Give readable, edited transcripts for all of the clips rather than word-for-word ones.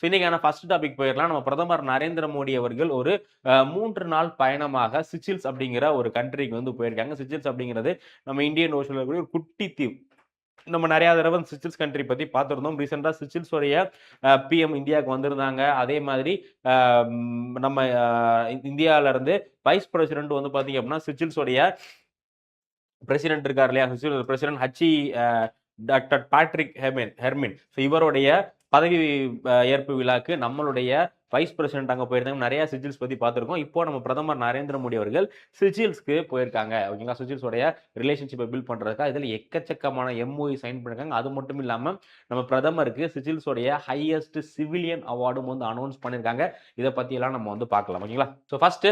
So இன்னைக்கான first topic போயிடலாம். நம்ம பிரதமர் நரேந்திர மோடி அவர்கள் ஒரு 3 நாள் பயணமாக சிச்சில்ஸ் அப்படிங்கிற ஒரு கண்ட்ரிக்கு வந்து போயிருக்காங்க. சிச்சில்ஸ் அப்படிங்கிறது நம்ம இந்தியன் ஓஷன்ல இருக்கக்கூடிய ஒரு குட்டி தீவு. நம்ம நிறைய தடவை சிச்சில்ஸ் கண்ட்ரி பத்தி பார்த்திருந்தோம். ரீசெண்டா சிச்சில்ஸ் உடைய பிஎம் இந்தியாவுக்கு வந்திருந்தாங்க. அதே மாதிரி நம்ம இந்தியால இருந்து வைஸ் பிரசிடென்ட் வந்து பாத்தீங்க அப்படின்னா சிச்சில்ஸ் உடைய பிரசிடென்ட் இருக்கார் இல்லையா, president H doctor Patrick Hermin. இவருடைய பதவி ஏற்பு விழாக்கு நம்மளுடைய வைஸ் பிரசிடென்ட் அங்கே போயிருந்தாங்க. நிறைய சிச்சில்ஸ் பத்தி பார்த்துருக்கோம். இப்போ நம்ம பிரதமர் நரேந்திர மோடி அவர்கள் சிச்சில்ஸ்க்கு போயிருக்காங்க. ஓகேங்களா, சிச்சில்ஸோடைய ரிலேஷன்ஷிப்பை பில்ட் பண்றதுக்காக இதில் எக்கச்சக்கமான எம்ஓஇ சைன் பண்ணிருக்காங்க. அது மட்டும் இல்லாம நம்ம பிரதமருக்கு சிச்சில்ஸோடைய ஹையஸ்ட் சிவிலியன் அவார்டும் வந்து அனௌன்ஸ் பண்ணிருக்காங்க. இதை பத்தி எல்லாம் நம்ம வந்து பார்க்கலாம். ஓகேங்களா, ஸோ ஃபர்ஸ்ட்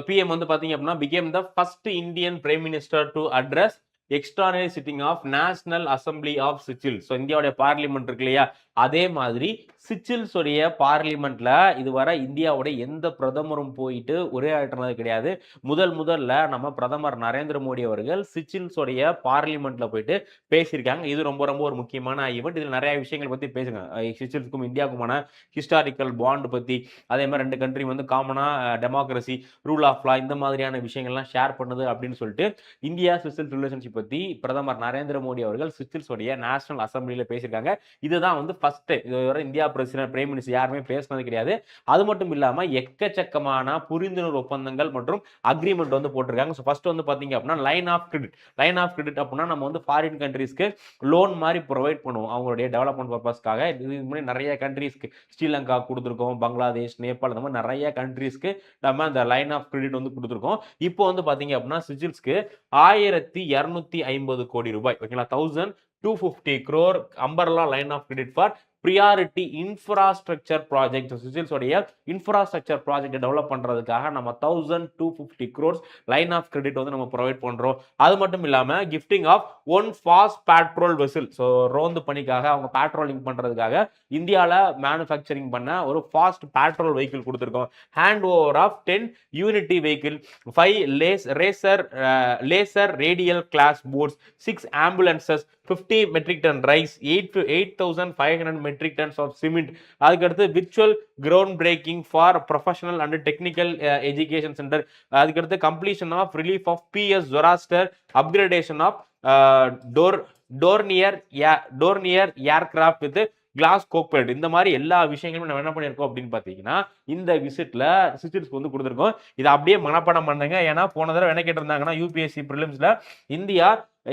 பிஎம் வந்து பாத்தீங்க அப்படின்னா became the first Indian prime minister to address extraordinary sitting of national assembly of Seychelles. So இந்தியாவுடைய பார்லிமெண்ட் இருக்கு இல்லையா, அதே மாதிரி சிச்சில்ஸ் உடைய பார்லிமெண்ட்ல இதுவரை இந்தியாவுடைய எந்த பிரதமரும் போயிட்டு உரையாற்றினது கிடையாது. முதல்ல நம்ம பிரதமர் நரேந்திர மோடி அவர்கள் சிச்சில்ஸ் உடைய பார்லிமெண்ட்ல போயிட்டு பேசியிருக்காங்க. இது ரொம்ப ஒரு முக்கியமான ஈவெண்ட். இதுல நிறைய விஷயங்கள் பத்தி பேசுங்க. சிச்சில்ஸ்க்கும் இந்தியாவுக்குமான ஹிஸ்டாரிக்கல் பாண்ட் பத்தி, அதே மாதிரி ரெண்டு கண்ட்ரி வந்து காமனா டெமோக்ரஸி, ரூல் ஆஃப் லா, இந்த மாதிரியான விஷயங்கள்லாம் ஷேர் பண்ணுது அப்படின்னு சொல்லிட்டு இந்தியா சிச்சில்ஸ் ரிலேஷன்ஷிப் பத்தி பிரதமர் நரேந்திர மோடி அவர்கள் சிச்சில்ஸ் உடைய நேஷனல் அசம்பிளியில பேசியிருக்காங்க. இதுதான் வந்து ஃபர்ஸ்ட். இதுவரை இந்தியா பிரசிடென்ட் பிரைம் மினிஸ்டர் யாருமே பேசினது கிடையாது. அது மட்டும் இல்லாம எக்கச்சக்கமான புரிந்துணர்வு ஒப்பந்தங்கள் மற்றும் அக்ரிமெண்ட் வந்து போட்டிருக்காங்க. ஸோ ஃபர்ஸ்ட் வந்து பாத்தீங்க அப்படின்னா லைன் ஆஃப் கிரெடிட் அப்படின்னா நம்ம வந்து ஃபாரின் கண்ட்ரீஸ்க்கு லோன் மாதிரி ப்ரொவைட் பண்ணுவோம் அவங்களுடைய டெவலப்மெண்ட் பர்பஸ்க்காக. இது மாதிரி நிறைய கண்ட்ரீஸ்க்கு ஸ்ரீலங்கா கொடுத்துருக்கோம், பங்களாதேஷ், நேபாள், இந்த மாதிரி நிறைய கண்ட்ரீஸ்க்கு நம்ம அந்த லைன் ஆஃப் கிரெடிட் வந்து கொடுத்துருக்கோம். இப்போ வந்து பாத்தீங்க அப்படின்னா சிச்சில்ஸ்க்கு 1250 கோடி ரூபாய், ஓகேங்களா, 1250 crore umbrella line of credit for priority infrastructure project. Seychelles உடைய இன்ஃப்ராஸ்ட்ரக்சர் ப்ராஜெக்ட் டெவலப் பண்றதுக்காக நம்ம 1250 crores லைன் ஆஃப் கிரெடிட் வந்து நம்ம ப்ரொவைட் பண்றோம். அது மட்டும் இல்லாம gifting of 1 fast patrol vessel. So ரோந்து பணிக்காக அவங்க பேட்ரோலிங் பண்றதுக்காக இந்தியாவில் மேனுஃபேக்சரிங் பண்ண ஒரு ஃபாஸ்ட் பேட்ரோல் வெஹிக்கிள் கொடுத்துருக்கோம். ஹேண்ட் ஓவர் ஆஃப் 10 யூனிட்டி vehicle, 5 laser radial class boats, 6 ambulances, 50 metric ton rice, 8,500 metric tons of cement. அதுக்கடுத்து virtual ground breaking for professional and technical education centre. அதுக்கடுத்து completion of relief of PS Zoroaster, upgradation of Dornier aircraft with glass கோக்பைட். இந்த மாதிரி எல்லா விஷயங்களும் நம்ம என்ன பண்ணிருக்கோம் அப்படின்னு பாத்தீங்கன்னா இந்த விசிட்ல சிச்சில்ஸ்க்கு வந்து கொடுத்துருக்கோம். இதை அப்படியே மனப்பாடம் பண்ணுங்க. ஏன்னா போன தடவை என்ன கேட்டிருந்தாங்கன்னா யூபிஎஸ்சி பிரிலிம்ஸ்ல இந்தியா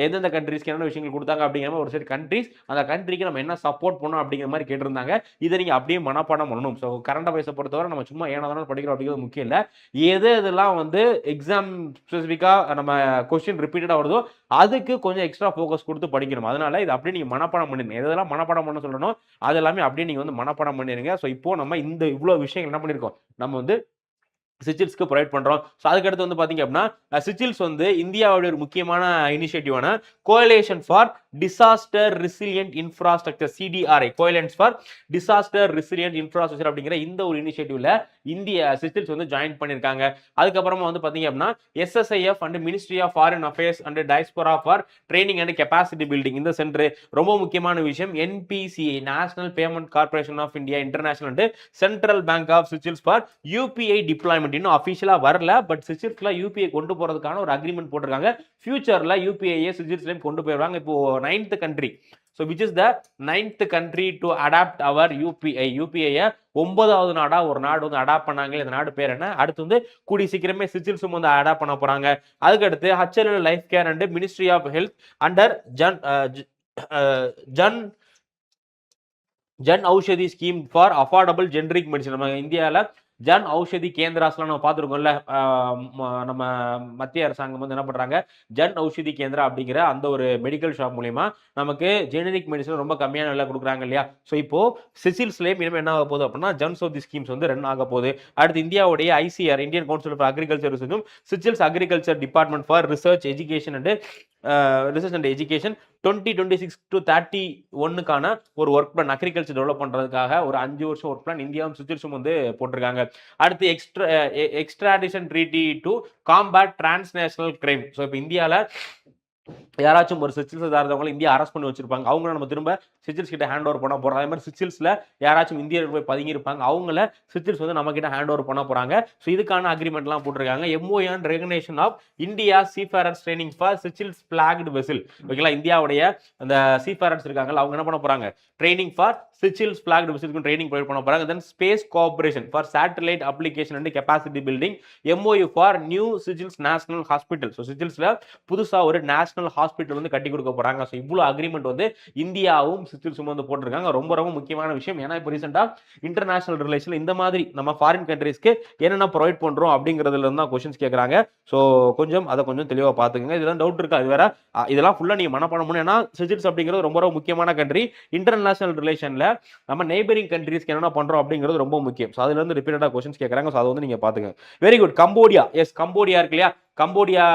எந்தெந்த கண்ட்ரீஸ்க்கு என்ன விஷயங்கள் கொடுத்தாங்க அப்படிங்கிற மாதிரி ஒரு சைடு கண்ட்ரீஸ், அந்த கண்ட்ரிக்கு நம்ம என்ன சப்போர்ட் பண்ணணும் அப்படிங்கிற மாதிரி கேட்டிருந்தாங்க. இதை நீங்க அப்படியே மனப்பாடம் பண்ணணும். ஸோ கரண்ட் அஃபேர்ஸை பொறுத்தவரை நம்ம சும்மா ஏனாதான் படிக்கிறோம் அப்படிங்கிறது முக்கியம் இல்லை. எதெல்லாம் வந்து எக்ஸாம் ஸ்பெசிஃபிக்கா நம்ம கொஸ்டின் ரிப்பீட்டடா வருதோ அதுக்கு கொஞ்சம் எக்ஸ்ட்ரா ஃபோக்கஸ் கொடுத்து படிக்கணும். அதனால இது அப்படியே நீங்க மனப்பாடம் பண்ணிருங்க. எதெல்லாம் மனப்பாடம் பண்ண சொல்லணும் அது எல்லாமே அப்படியே நீங்க வந்து மனப்பாடம் பண்ணிருங்க. ஸோ இப்போ நம்ம இந்த இவ்வளவு விஷயங்கள் என்ன பண்ணிருக்கோம், நம்ம வந்து சிச்சில்ஸ்க்கு ப்ரொவைட் பண்றோம். ஸோ அதுக்கடுத்து வந்து பாத்தீங்க அப்படின்னா சிச்சில்ஸ் வந்து இந்தியாவுடைய ஒரு முக்கியமான இனிஷியேட்டிவான coalition for disaster resilient infrastructure, CDRI, coalition for disaster resilient infrastructure அப்படிங்கிற இந்த ஒரு இனிஷியேட்டிவ்ல இந்தியா சிச்சில்ஸ் வந்து ஜாயின் பண்ணிருக்காங்க. அதுக்கப்புறமா வந்து பாத்தீங்க அப்படின்னா SSIF and ministry of foreign affairs and diaspora for training and capacity building இந்த சென்டர். ரொம்ப முக்கியமான விஷயம் NPCI, national payment corporation of India international and central bank of Seychelles for UPI deployment. இன்னும் அபிஷியலா வரல, பட் சிச்சில்ஸ்ல UPI கொண்டு போறதுக்கான ஒரு அக்ரிமெண்ட் போட்டிருக்காங்க. ஃபியூச்சர்ல UPI சிச்சில்ஸ்லயும் கொண்டு போயிடுவாங்க. இப்போ 9th country, so which is the 9th country to adapt our UPI. UPI 9வது நாடா ஒரு நாடு வந்து அடாப்ட் பண்ணாங்க. இந்த நாடு பேர் என்ன, அடுத்து வந்து கூடி சீக்கிரமே சிச்சில்ஸும் வந்து அடாப்ட் பண்ண போறாங்க. அதுக்கடுத்து HLL life care and ministry of health under Jan Aushadhi scheme for affordable generic medicine. நம்ம இந்தியாவில் ஜன் ஔஷதி கேந்திராஸ்லாம் நம்ம பார்த்துருக்கோம்ல. நம்ம மத்திய அரசாங்கம் வந்து என்ன பண்றாங்க, ஜன் ஔஷதி கேந்திரா அப்படிங்கிற அந்த ஒரு மெடிக்கல் ஷாப் மூலியமா நமக்கு ஜெனரிக் மெடிசன் ரொம்ப கம்மியான விலை கொடுக்குறாங்க இல்லையா. ஸோ இப்போ சிச்சில்ஸ்லேயும் இனிமேல் என்ன ஆக போகுது அப்படின்னா ஜன் ஔஷதி ஸ்கீம்ஸ் வந்து ரன் ஆக போகுது. அடுத்து இந்தியாவுடைய ICR, Indian council for agriculture ரிசர்ச்சும் Seychelles agriculture department for research education and 2026 to 31க்கான ஒரு ஒர்க் பிளான் அக்ரிகல்ச்சர் டெவலப் பண்றதுக்காக ஒரு 5 வருஷம் ஒர்க் பிளான் இந்தியாவும் சிச்சில்ஸும் வந்து போட்டிருக்காங்க. அடுத்து extradition treaty to combat transnational crime. So இப்போ இந்தியாவில் யாராச்சும் ஒரு சிச்சில்ஸ் சார்ந்தவங்களை இந்தியா அரெஸ்ட் பண்ணி வச்சிருப்பாங்க. அவங்கள நம்ம திரும்ப சிச்சில்ஸ் கிட்ட ஹேண்ட் ஓவர் பண்ண போறோம். அதே மாதிரி சிச்சில்ஸ்ல யாராச்சும் இந்தியர்கள் போய் பதுங்கி இருப்பாங்க. அவங்கள சிச்சில்ஸ் வந்து நம்ம கிட்ட ஹேண்ட் ஓவர் பண்ண போறாங்க. ஸோ இதுக்கான அக்ரிமெண்ட்லாம் போட்டிருக்காங்க. MOU and recognition of India seafarers training for Seychelles flagged vessel. ஓகேங்களா, இந்தியாவுடைய அந்த சீஃபேரர்ஸ் இருக்காங்கல்ல, அவங்க என்ன பண்ண போறாங்க, ட்ரைனிங் ஃபார் சிச்சில்ஸ் பிளாக்டு வெசலுக்கு ட்ரைனிங் ப்ரொவைட் பண்ண போறாங்க. Then space cooperation for satellite application and capacity building MOU for new Seychelles national hospital. So சிச்சில்ஸ்ல புதுசா ஒரு நேஷனல் ஹாஸ்பிட்டல் வந்து கட்டி கொடுக்க போறாங்க. ஸோ இவ்வளவு அக்ரிமெண்ட் வந்து இந்தியாவும் சிச்சில்ஸும் வந்து போட்டிருக்காங்க. ரொம்ப ரொம்ப முக்கியமான விஷயம். ஏன்னா இப்போ ரீசெண்டா இன்டர்நேஷனல் ரிலேஷன்ல இந்த மாதிரி நம்ம ஃபாரின் கண்ட்ரீஸ்க்கு என்னென்ன ப்ரொவைட் பண்றோம் அப்படிங்கிறதுல இருந்து தான் கொஸ்டின்ஸ் கேட்கறாங்க. ஸோ அதை கொஞ்சம் தெளிவா பாத்துக்கோங்க. இதெல்லாம் டவுட் இருக்கா, இது வேற இதெல்லாம் ஃபுல்லா நீங்க மனப்பாடம் பண்ணணும். ஏன்னா சிச்சில்ஸ் அப்படிங்கிறது ரொம்ப ரொம்ப முக்கியமான கண்ட்ரி. இன்டர்நேஷனல் ரிலேஷன்ல நம்ம நெய்பரிங் கண்ட்ரீஸ்க்கு என்னென்ன பண்றோம் அப்படிங்கிறது ரொம்ப முக்கியம். ஸோ அதுல இருந்து ரிப்பீட்டடா கொஸ்டின்ஸ் கேட்கறாங்க. ஸோ அதை வந்து நீங்க பாத்துக்கோங்க. Very good. Cambodia, yes Cambodia இருக்கு இல்லையா, கம்போடியா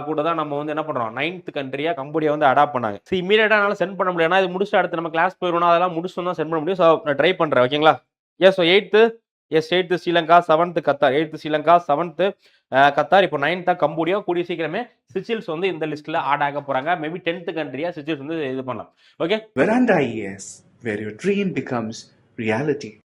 கூட தான் நம்ம வந்து என்ன பண்றோம், 9th கண்ட்ரியா கம்போடியா வந்து அடாப்ட் பண்ணாங்க. சரி, இமீடியட்டா என்னால சென்ட் பண்ண முடியும். இது முடிச்சு அடுத்து நம்ம கிளாஸ் போயிடும். அதெல்லாம் முடிச்சு தான் சென்ட் பண்ண முடியும். ஸோ நான் ட்ரை பண்றேன். ஓகேங்களா. Yes. 8th Sri Lanka, 7th Qatar. 8th Sri Lanka, 7th Qatar. இப்போ 9th கம்போடியா. கூடிய சீக்கிரமே சிச்சில்ஸ் வந்து இந்த லிஸ்ட்ல ஆட் ஆக போறாங்க. மேபி 10th கண்ட்ரியா சிச்சில்ஸ் வந்து இது பண்ணலாம். Okay. Veranda IAS, where your dream becomes reality.